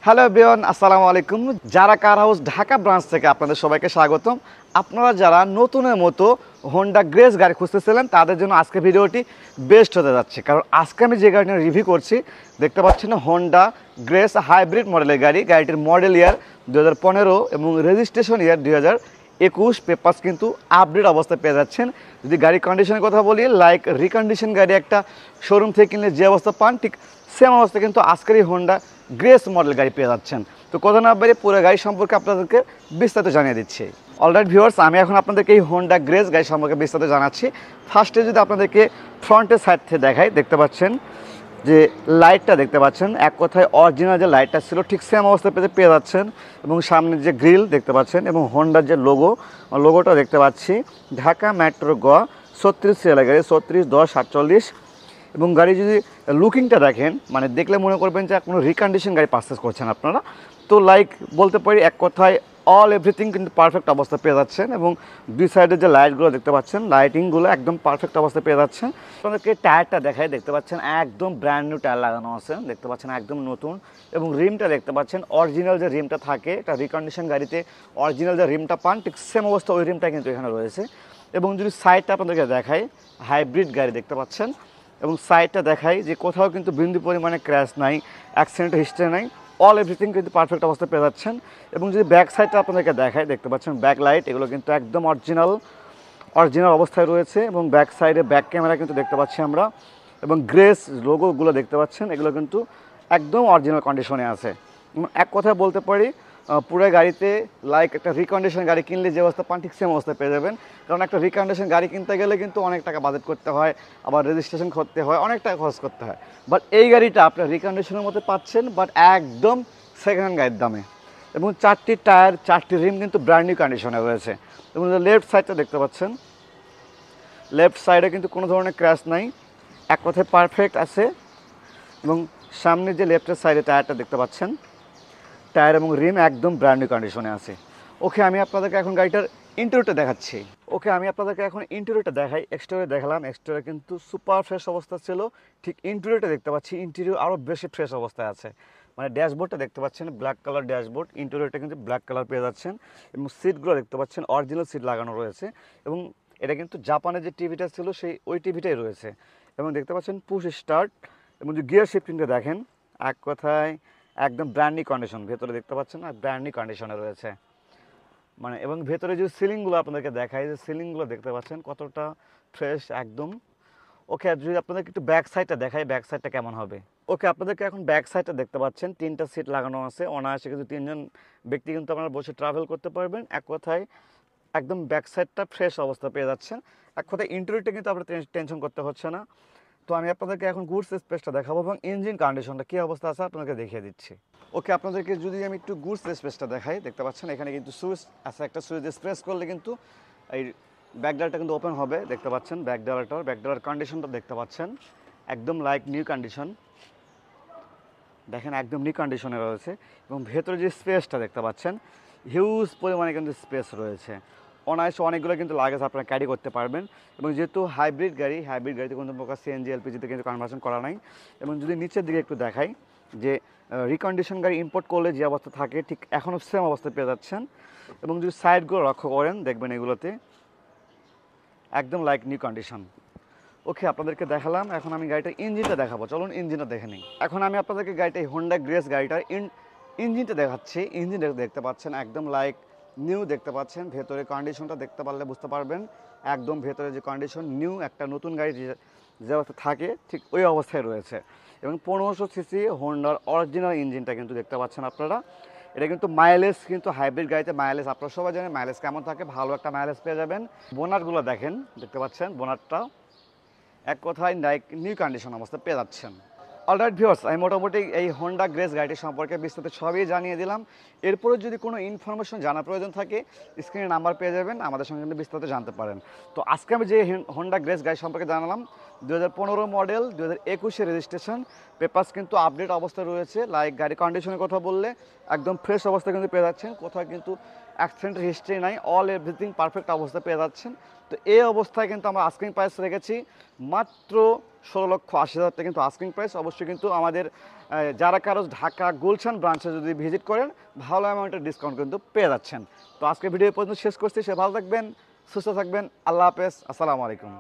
Hello everyone, আসসালামু আলাইকুম। যারা কার হাউস ঢাকা ব্রাঞ্চ থেকে আপনাদের সবাইকে স্বাগতম। আপনারা যারা নতুনের মতো হোন্ডা গ্রেস গাড়ি খুঁজতেছিলেন তাদের জন্য আজকে ভিডিওটি বেস্ট হতে যাচ্ছে, কারণ আজকে আমি যে গাড়িটা রিভিউ করছি দেখতে পাচ্ছেন হোন্ডা গ্রেস হাইব্রিড মডেলের গাড়ি। গাড়িটির মডেল ইয়ার 2015 এবং রেজিস্ট্রেশন ইয়ার 2021। পেপারস কিন্তু আপডেট অবস্থায় পেয়ে যাচ্ছেন। যদি গাড়ি কন্ডিশনের কথা বলি, লাইক রিকন্ডিশন গাড়ি একটা শোরুম থেকে কিনলে যে অবস্থা পান ঠিক সেম অবস্থা কিন্তু আজকের এই হোন্ডা গ্রেস মডেল গাড়ি পেয়ে যাচ্ছেন। তো কথা না বাইরে পুরো গাড়ি সম্পর্কে আপনাদেরকে বিস্তারিত জানিয়ে দিচ্ছি। অলরাইট ভিউয়ার্স, আমি এখন আপনাদেরকে এই হোন্ডা গ্রেস গাড়ি সম্পর্কে বিস্তারিত জানাচ্ছি। ফার্স্টে যদি আপনাদেরকে ফ্রন্টের সাইড থেকে দেখাই, দেখতে পাচ্ছেন যে লাইটটা দেখতে পাচ্ছেন, এক কথায় অরিজিনাল যে লাইটটা ছিল ঠিক সেম অবস্থায় পেয়ে যাচ্ছেন। এবং সামনের যে গ্রিল দেখতে পাচ্ছেন এবং হোন্ডার যে লোগোটা দেখতে পাচ্ছি ঢাকা মেট্রো গ 36 সিরিয়াল গাড়ি 341048। এবং গাড়ি যদি লুকিংটা দেখেন, মানে দেখলে মনে করবেন যে কোনো রিকন্ডিশন গাড়ি পারচেস করছেন আপনারা। তো লাইক বলতে পারি এক কথায় অল এভরিথিং কিন্তু পারফেক্ট অবস্থা পেয়ে যাচ্ছেন। এবং দুই সাইডের যে লাইটগুলো দেখতে পাচ্ছেন, লাইটিংগুলো একদম পারফেক্ট অবস্থা পেয়ে যাচ্ছেন। আপনাদেরকে টায়ারটা দেখায়, দেখতে পাচ্ছেন একদম ব্র্যান্ড নিউ টায়ার লাগানো আছে, দেখতে পাচ্ছেন একদম নতুন। এবং রিমটা দেখতে পাচ্ছেন অরিজিনাল যে রিমটা থাকে, এটা রিকন্ডিশন গাড়িতে অরিজিনাল যে রিমটা পান ঠিক সেম অবস্থা ওই রিমটা কিন্তু এখানে রয়েছে। এবং যদি সাইডটা আপনাদেরকে দেখায়, হাইব্রিড গাড়ি দেখতে পাচ্ছেন। এবং সাইডটা দেখাই যে কোথাও কিন্তু বিন্দু পরিমাণে ক্র্যাশ নাই, অ্যাক্সিডেন্টের হিস্ট্রি নাই, অল এভরিথিং কিন্তু পারফেক্ট অবস্থায় পেয়ে যাচ্ছেন। এবং যদি ব্যাক সাইডটা আপনাদেরকে দেখাই, দেখতে পাচ্ছেন ব্যাক লাইট এগুলো কিন্তু একদম অরিজিনাল অবস্থায় রয়েছে। এবং ব্যাক সাইডে ব্যাক ক্যামেরা কিন্তু দেখতে পাচ্ছি আমরা। এবং গ্রেস লোগোগুলো দেখতে পাচ্ছেন, এগুলো কিন্তু একদম অরিজিনাল কন্ডিশনে আছে। এক কথায় বলতে পারি পুরো গাড়িতে লাইক একটা রিকন্ডিশন গাড়ি কিনলে যে অবস্থা পান ঠিক সেম অবস্থা পেয়ে যাবেন। কারণ একটা রিকন্ডিশন গাড়ি কিনতে গেলে কিন্তু অনেক টাকা বাজেট করতে হয়, আবার রেজিস্ট্রেশন করতে হয়, অনেক টাকা খরচ করতে হয়। বাট এই গাড়িটা আপনার রিকন্ডিশনের মধ্যে পাচ্ছেন, বাট একদম সেকেন্ড হ্যান্ড গাড়ির দামে। এবং 4টি টায়ার 4টি রিম কিন্তু ব্র্যান্ড নিউ কন্ডিশনে রয়েছে। এবং লেফট সাইডটা দেখতে পাচ্ছেন, লেফট সাইডে কিন্তু কোনো ধরনের ক্র্যাশ নাই, এক কথায় পারফেক্ট আছে। এবং সামনে যে লেফটের সাইডে টায়ারটা দেখতে পাচ্ছেন, টায়ার এবং রিম একদম ব্র্যান্ড নিউ কন্ডিশনে আছে। ওকে, আমি আপনাদেরকে এখন গাড়িটার ইন্টেরিয়রটা দেখাচ্ছি। দেখাই। এক্সটেরিয়র দেখালাম, এক্সটেরিয়র কিন্তু সুপার ফ্রেশ অবস্থা ছিল। ঠিক ইন্টেরিয়রটা দেখতে পাচ্ছি, ইন্টেরিয়র আরও বেশি ফ্রেশ অবস্থায় আছে। মানে ড্যাশবোর্ডটা দেখতে পাচ্ছেন ব্ল্যাক কালার ড্যাশবোর্ড, ইন্টেরিয়রটা কিন্তু ব্ল্যাক কালার পেয়ে যাচ্ছেন। এবং সিটগুলো দেখতে পাচ্ছেন অরিজিনাল সিট লাগানো রয়েছে। এবং এটা কিন্তু জাপানের যে টিভিটা ছিল ওই টিভিটাই রয়েছে। এবং দেখতে পাচ্ছেন পুশ স্টার্ট। এবং যে গিয়ার শিফটিংটা দেখেন, এক কথায় একদম ব্র্যান্ড নিউ কন্ডিশন। ভেতরে দেখতে পাচ্ছেন না, ব্র্যান্ড নিউ কন্ডিশনে রয়েছে। মানে এবং ভেতরে যে সিলিংগুলো আপনাদেরকে দেখায়, যে সিলিংগুলো দেখতে পাচ্ছেন কতটা ফ্রেশ একদম। ওকে, আর যদি আপনাদেরকে একটু ব্যাক সাইডটা দেখাই, ব্যাক সাইডটা কেমন হবে। ওকে, আপনাদেরকে এখন ব্যাক সাইডটা দেখতে পাচ্ছেন, 3টা সিট লাগানো আছে, অনায়াসে কিন্তু 3জন ব্যক্তি কিন্তু আপনারা বসে ট্রাভেল করতে পারবেন। এক কথায় একদম ব্যাক সাইডটা ফ্রেশ অবস্থা পেয়ে যাচ্ছেন। এক কথায় ইন্টেরিয়রটা কিন্তু আপনার টেনশন করতে হচ্ছে না। তো আমি আপনাদেরকে এখন গুডস স্পেসটা দেখাবো এবং ইঞ্জিন কন্ডিশনটা কী অবস্থা আছে আপনাদেরকে দেখিয়ে দিচ্ছি। ওকে, আপনাদেরকে যদি আমি একটু গুডস স্পেসটা দেখাই, দেখতে পাচ্ছেন এখানে কিন্তু সুইচ আছে, একটা সুইচ প্রেস করলে কিন্তু এই ব্যাকডালাটা কিন্তু ওপেন হবে। দেখতে পাচ্ছেন ব্যাকডালার কন্ডিশনটা দেখতে পাচ্ছেন একদম লাইক নিউ কন্ডিশন। দেখেন একদম নিউ কন্ডিশনে রয়েছে। এবং ভেতরে যে স্পেসটা দেখতে পাচ্ছেন, হিউজ পরিমাণে কিন্তু স্পেস রয়েছে। অনায়াসে অনেকগুলো কিন্তু লাগেজ আপনারা ক্যারি করতে পারবেন। এবং যেহেতু হাইব্রিড গাড়িতে কোনো প্রকার সিএনজি এলপিজিতে কিন্তু কনভার্সন করা নাই। এবং যদি নিচের দিকে একটু দেখাই, যে রিকন্ডিশন গাড়ি ইম্পোর্ট করলে যে অবস্থা থাকে ঠিক এখনও সেম অবস্থা পেয়ে যাচ্ছেন। এবং যদি সাইডগুলো লক্ষ্য করেন, দেখবেন এগুলোতে একদম লাইক নিউ কন্ডিশন। ওকে, আপনাদেরকে দেখালাম, এখন আমি গাড়িটার ইঞ্জিনটা দেখাবো। চলুন ইঞ্জিনটা দেখে নিই। এখন আমি আপনাদেরকে গাড়িটা হোন্ডা গ্রেস গাড়িটার ইঞ্জিনটা দেখাচ্ছি। ইঞ্জিনটা দেখতে পাচ্ছেন একদম লাইক নিউ দেখতে পাচ্ছেন। ভেতরে কন্ডিশনটা দেখতে পারলে বুঝতে পারবেন একদম ভেতরে যে কন্ডিশন নিউ, একটা নতুন গাড়ি যে অবস্থা থাকে ঠিক ওই অবস্থায় রয়েছে। এবং 1500 সিসি হোন্ডার অরিজিনাল ইঞ্জিনটা কিন্তু দেখতে পাচ্ছেন আপনারা। এটা কিন্তু মাইলেজ, কিন্তু হাইব্রিড গাড়িতে মাইলেজ আপনারা সবাই জানেন মাইলেজ কেমন থাকে, ভালো একটা মাইলেজ পেয়ে যাবেন। বোনারগুলো দেখেন, দেখতে পাচ্ছেন বোনারটা এক কথায় লাইক নিউ কন্ডিশন অবস্থা পেয়ে যাচ্ছেন। অলরাইট ভিউয়ার্স, আমি মোটামুটি এই হোন্ডা গ্রেস গাড়িটি সম্পর্কে বিস্তারিত সবই জানিয়ে দিলাম। এরপরে যদি কোনো ইনফরমেশন জানার প্রয়োজন থাকে, স্ক্রিনে নাম্বার পেয়ে যাবেন, আমাদের সঙ্গে কিন্তু বিস্তারিত জানতে পারেন। তো আজকে আমি যে হোন্ডা গ্রেস গাড়ি সম্পর্কে জানালাম, 2015 মডেল, 2021 রেজিস্ট্রেশন, পেপারস কিন্তু আপডেট অবস্থায় রয়েছে। লাইক গাড়ি কন্ডিশনের কথা বললে একদম ফ্রেশ অবস্থা কিন্তু পেয়ে যাচ্ছেন, কোথাও কিন্তু অ্যাক্সিডেন্টের হিস্ট্রি নাই, অল এভরিথিং পারফেক্ট অবস্থা পেয়ে যাচ্ছেন। তো এই অবস্থায় কিন্তু আমরা আস্কিং প্রাইস রেখেছি মাত্র 16,80,000 টাকা কিন্তু আস্কিং প্রাইস। অবশ্যই কিন্তু আমাদের যারা কারো ঢাকা গুলশান ব্রাঞ্চে যদি ভিজিট করেন ভালো অ্যামাউন্টের ডিসকাউন্ট কিন্তু পেয়ে যাচ্ছেন। তো আজকে ভিডিও পর্যন্ত শেষ করছি। সে ভালো থাকবেন, সুস্থ থাকবেন। আল্লাহ হাফেজ, আসসালামু আলাইকুম।